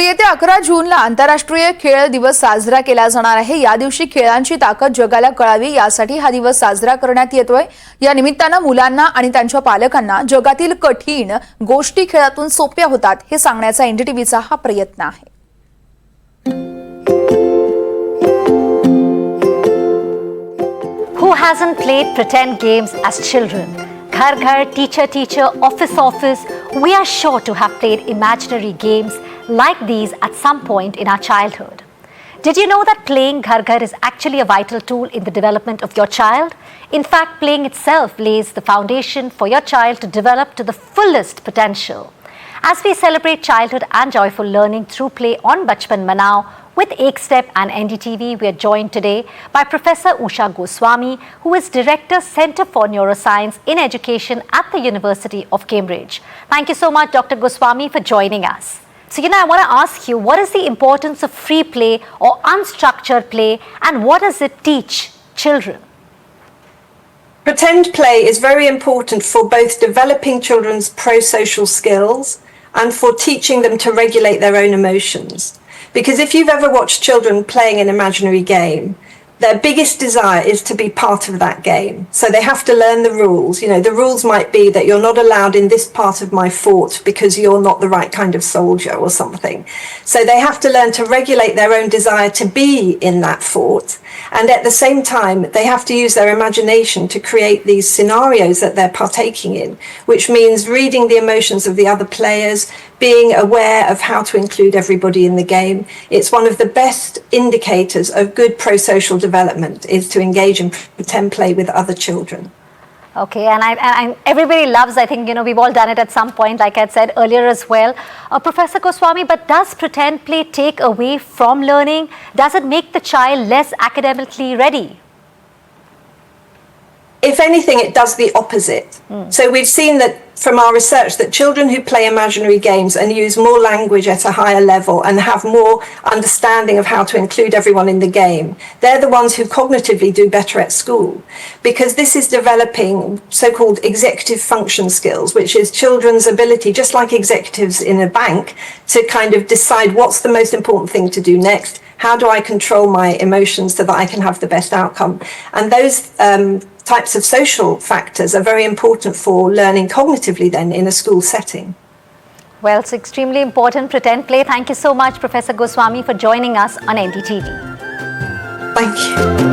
येत्या 11 जूनला आंतरराष्ट्रीय खेळ दिवस साजरा केला जाणार आहे। या दिवशी खेळांची ताकद जगाला कळावी यासाठी हा दिवस साजरा करण्यात येतोय। या निमित्ताने मुलांना आणि त्यांच्या पालकांना जगातील कठीण गोष्टी खेळातून सोप्या होतात हे सांगण्याचा एनडीटीव्हीचा हा प्रयत्न आहे। Who hasn't played pretend games as children? Ghar ghar, teacher teacher, office office, we are sure to have played imaginary games like these at some point in our childhood. Did you know that playing ghar ghar is actually a vital tool in the development of your child? In fact, playing itself lays the foundation for your child to develop to the fullest potential. As we celebrate childhood and joyful learning through play on Bachpan, Manao, with EkStep and NDTV, we are joined today by Professor Usha Goswami, who is Director, Centre for Neuroscience in Education at the University of Cambridge. Thank you so much, Dr. Goswami, for joining us. So, I want to ask you, what is the importance of free play or unstructured play, and what does it teach children? Pretend play is very important for both developing children's pro-social skills and for teaching them to regulate their own emotions. Because if you've ever watched children playing an imaginary game, their biggest desire is to be part of that game. So they have to learn the rules. The rules might be that you're not allowed in this part of my fort because you're not the right kind of soldier or something. So they have to learn to regulate their own desire to be in that fort. And at the same time, they have to use their imagination to create these scenarios that they're partaking in, which means reading the emotions of the other players, being aware of how to include everybody in the game. It's one of the best indicators of good pro-social development is to engage in pretend play with other children. Okay, and everybody loves, I think, we've all done it at some point, like I said earlier as well. Professor Goswami, but does pretend play take away from learning? Does it make the child less academically ready? If anything, it does the opposite. So we've seen that from our research that children who play imaginary games and use more language at a higher level and have more understanding of how to include everyone in the game, they're the ones who cognitively do better at school, because this is developing so-called executive function skills, which is children's ability, just like executives in a bank, to kind of decide what's the most important thing to do next. How do I control my emotions so that I can have the best outcome? And those types of social factors are very important for learning cognitively then in a school setting. Well, it's extremely important, pretend play. Thank you so much, Professor Goswami, for joining us on NDTV. Thank you.